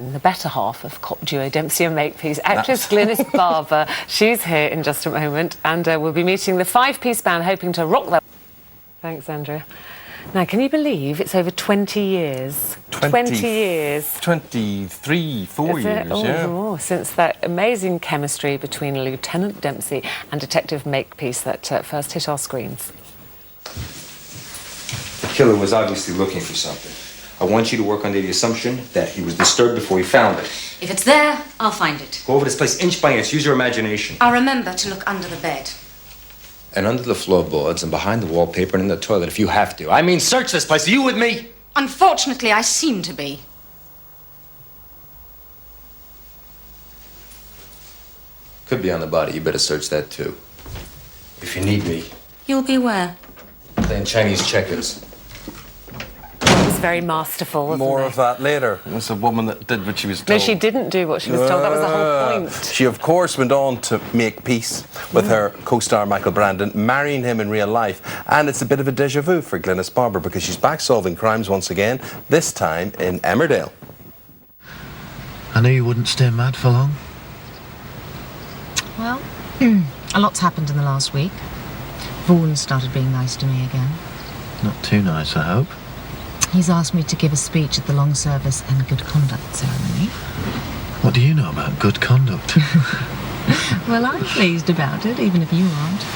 The better half of cop duo Dempsey and Makepeace, actress Glynis Barber. She's here in just a moment, and we'll be meeting the five-piece band hoping to rock their... Thanks, Andrea. Now, can you believe it's over 20 years? 20 years. 23, 4 years, yeah. Since that amazing chemistry between Lieutenant Dempsey and Detective Makepeace that first hit our screens. The killer was obviously looking for something. I want you to work under the assumption that he was disturbed before he found it. If it's there, I'll find it. Go over this place inch by inch. Use your imagination. I'll remember to look under the bed. And under the floorboards and behind the wallpaper and in the toilet if you have to. I mean, search this place. Are you with me? Unfortunately, I seem to be. Could be on the body. You better search that too. If you need me. You'll be where? Playing Chinese checkers. It was very masterful, wasn't More it? of that later. It was a woman that did what she was told. No, she didn't do what she was told. That was the whole point. She, of course, went on to make peace with her co-star Michael Brandon, marrying him in real life. And it's a bit of a déjà vu for Glynis Barber because she's back solving crimes once again, this time in Emmerdale. I knew you wouldn't stay mad for long. Well, a lot's happened in the last week. Vaughan started being nice to me again. Not too nice, I hope. He's asked me to give a speech at the long service and good conduct ceremony. What do you know about good conduct? Well, I'm pleased about it, even if you aren't.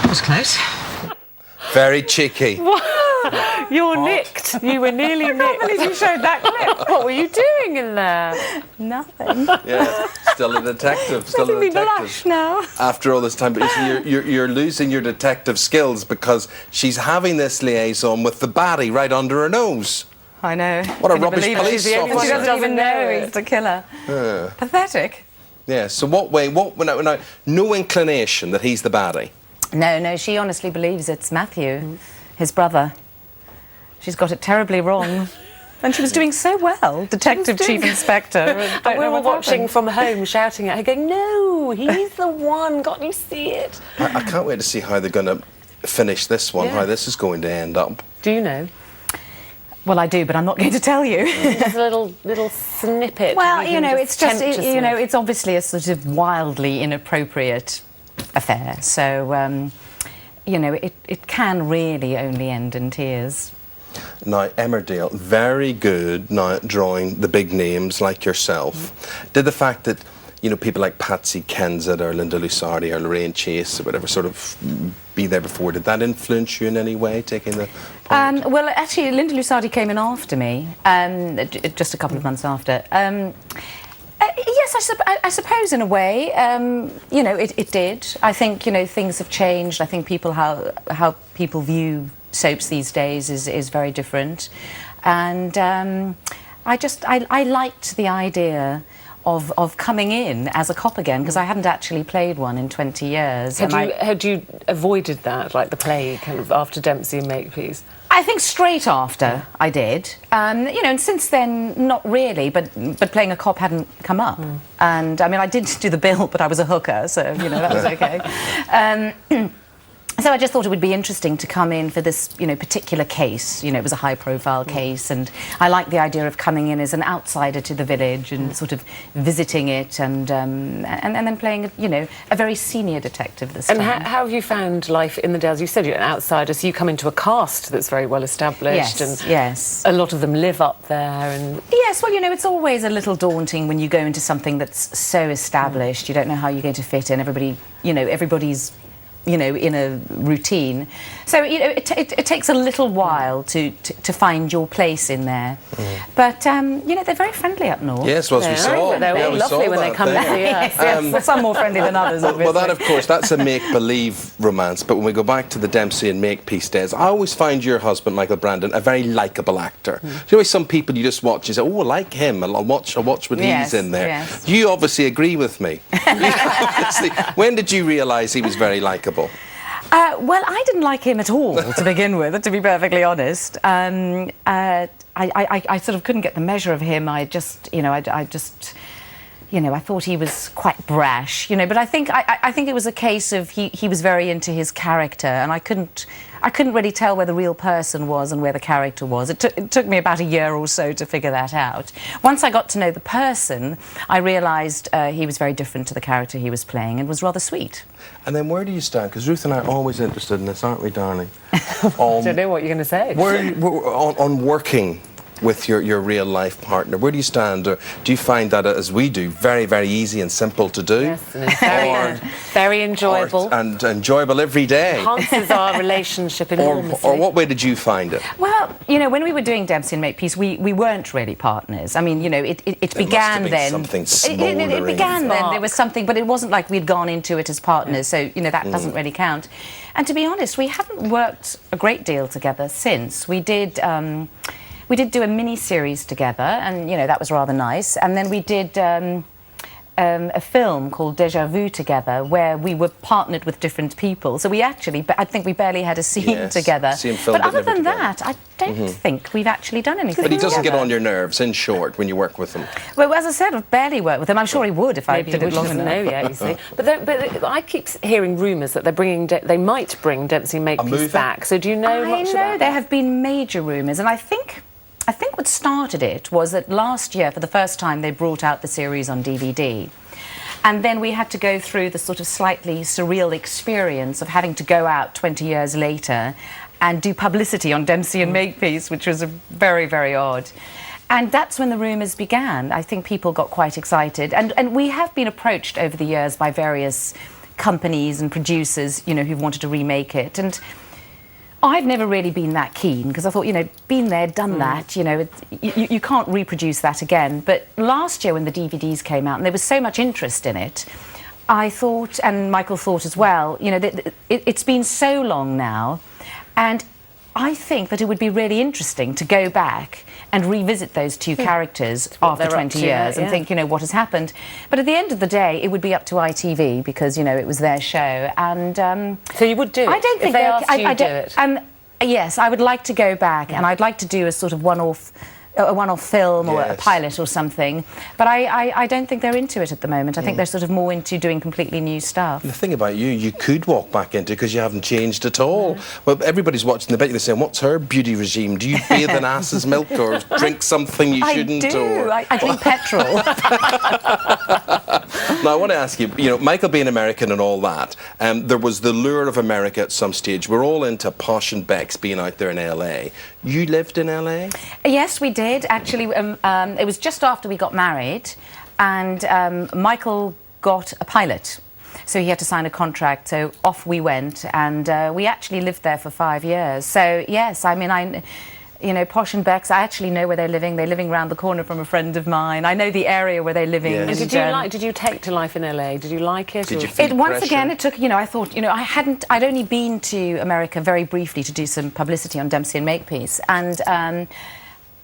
That was close. Very cheeky. You're nicked. You were nearly nicked. I can't believe you showed that clip. What were you doing in there? Nothing. Yeah, still a detective. Still a Making me detective. blush now. After all this time, but you see, you're losing your detective skills because she's having this liaison with the baddie right under her nose. I know. What a Can you rubbish believe it? police She officer. doesn't even know he's the killer. Pathetic. Yeah. So now, no inclination that he's the baddie. No, she honestly believes it's Matthew, his brother. She's got it terribly wrong. And she was doing so well, Detective Chief Inspector. And we were watching from home, shouting at her, going, "No, he's the one. Can't you see it?" I can't wait to see how they're going to finish this one, Yeah. how this is going to end up. Do you know? Well, I do, but I'm not going to tell you. Just a little snippet. Well, You can it's just, tempt us you know, with. it's obviously a sort of wildly inappropriate affair. So, you know, it can really only end in tears. Now, Emmerdale, very good now at drawing the big names like yourself. Did the fact that, you know, people like Patsy Kensit or Linda Lusardi or Lorraine Chase or whatever sort of be there before, did that influence you in any way, taking the point? Well, actually, Linda Lusardi came in after me, just a couple of months after. Yes, I suppose in a way, you know, it did. I think, you know, things have changed. I think how people view soaps these days is very different. And I liked the idea of coming in as a cop again, because I hadn't actually played one in 20 years. Had you avoided that, like the plague, kind of after Dempsey and Makepeace? I think straight after I did. You know, and since then, not really, but playing a cop hadn't come up. And, I mean, I did do the bill, but I was a hooker, so, you know, that was okay. So I just thought it would be interesting to come in for this, you know, particular case. You know, it was a high-profile case, and I liked the idea of coming in as an outsider to the village and sort of visiting it, and then playing, you know, a very senior detective this time. And how have you found life in the Dales? You said you're an outsider, so you come into a cast that's very well established. Yes, and yes. A lot of them live up there. And Yes, well, you know, it's always a little daunting when you go into something that's so established. You don't know how you're going to fit in. Everybody's you know, in a routine. So, you know, it takes a little while to find your place in there. But, you know, they're very friendly up north. Yes, well, as we saw. They're Yeah, all we lovely saw when they that come to there. see us. Well, some more friendly than others, obviously. Well, that, of course, that's a make-believe romance. But when we go back to the Dempsey and Makepeace days, I always find your husband, Michael Brandon, a very likeable actor. You know, some people you just watch and say, oh, I like him, I'll watch when he's in there. Yes. You obviously agree with me. When did you realise he was very likeable? Well, I didn't like him at all to begin with, to be perfectly honest. I sort of couldn't get the measure of him. I thought he was quite brash, but I think it was a case of he was very into his character, and I couldn't really tell where the real person was and where the character was. It took me about a year or so to figure that out. Once I got to know the person, I realised he was very different to the character he was playing and was rather sweet. And then where do you stand? Because Ruth and I are always interested in this, aren't we, darling? I don't know what you're going to say. On working with your real life partner, where do you stand? Or do you find that, as we do, very, very easy and simple to do? Yes, and very enjoyable. And enjoyable every day. Enhances our relationship enormously. Or what way did you find it? Well, when we were doing Dempsey and Makepeace, we weren't really partners. I mean, it began then. Something it began then. There was something, but it wasn't like we'd gone into it as partners. So that doesn't really count. And to be honest, we haven't worked a great deal together since. We did do a mini-series together, and, that was rather nice. And then we did a film called Déjà Vu together, where we were partnered with different people. So I think we barely had a scene together. But other than that, I don't think we've actually done anything But he doesn't together. get on your nerves, in short, when you work with him? Well, as I said, I've barely worked with him. I'm sure he would if I did it long enough. Know yet, you see. But I keep hearing rumours that they might bring Dempsey and Makepeace back. So do you know much about that? There have been major rumours, and I think what started it was that last year, for the first time, they brought out the series on DVD. And then we had to go through the sort of slightly surreal experience of having to go out 20 years later and do publicity on Dempsey and Makepeace, which was very, very odd. And that's when the rumours began. I think people got quite excited. And we have been approached over the years by various companies and producers, who've wanted to remake it. And I've never really been that keen, because I thought, been there, done that, you can't reproduce that again. But last year when the DVDs came out and there was so much interest in it, I thought, and Michael thought as well, it's been so long now, and I think that it would be really interesting to go back and revisit those two characters after 20 years and think, what has happened. But at the end of the day, it would be up to ITV, because, it was their show. And so you would do it? I don't think if they asked you to do it? Yes, I would like to go back, and I'd like to do a sort of one-off film or a pilot or something. But I don't think they're into it at the moment. I think they're sort of more into doing completely new stuff. The thing about you could walk back into, because you haven't changed at all. Well, everybody's watching the bet, they're saying, what's her beauty regime? Do you bathe in ass's milk or drink something you shouldn't? I do. I drink petrol. Now, I want to ask you, Michael being American and all that, there was the lure of America at some stage. We're all into Posh and Bex being out there in LA. You lived in LA? Yes, we did. Actually, it was just after we got married, and Michael got a pilot. So he had to sign a contract, so off we went, and we actually lived there for 5 years. So, yes, I mean, Posh and Bex, I actually know where they're living. They're living round the corner from a friend of mine. I know the area where they're living. Yes. And did you take to life in LA? Did you like it? Did you feel once pressure? again, it took, I thought, I'd only been to America very briefly to do some publicity on Dempsey and Makepeace. And,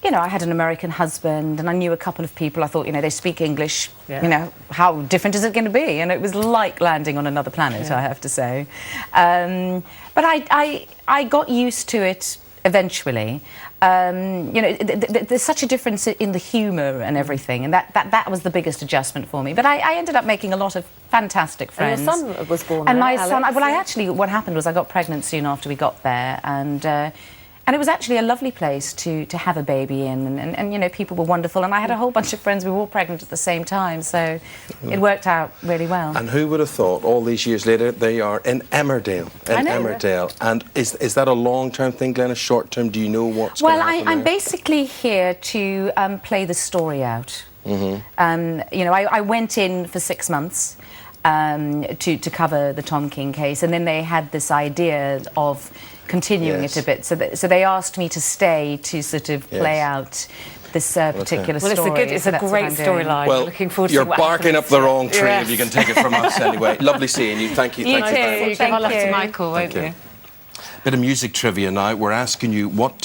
I had an American husband, and I knew a couple of people. I thought, they speak English. Yeah. How different is it going to be? And it was like landing on another planet, I have to say. But I got used to it eventually. There's such a difference in the humour and everything, and that was the biggest adjustment for me. But I ended up making a lot of fantastic friends. And your son was born and there, my Alex, son. Well, what happened was I got pregnant soon after we got there, and it was actually a lovely place to have a baby in, and people were wonderful, and I had a whole bunch of friends. We were all pregnant at the same time, so it worked out really well. And who would have thought, all these years later, they are in Emmerdale. Emmerdale. And is that a long-term thing, Glynis? Short-term? Do you know what's going to happen? Well, I'm basically here to play the story out. I went in for 6 months to cover the Tom King case, and then they had this idea of continuing it a bit. So they asked me to stay to sort of play out this particular story. Well, it's a great storyline. Well, looking forward you're to what barking happens. up the wrong tree, if you can take it from us anyway. Lovely seeing you. Thank you. You Thank you very too. much. Give our love to you. Michael, won't Thank you. you? Bit of music trivia now. We're asking you, what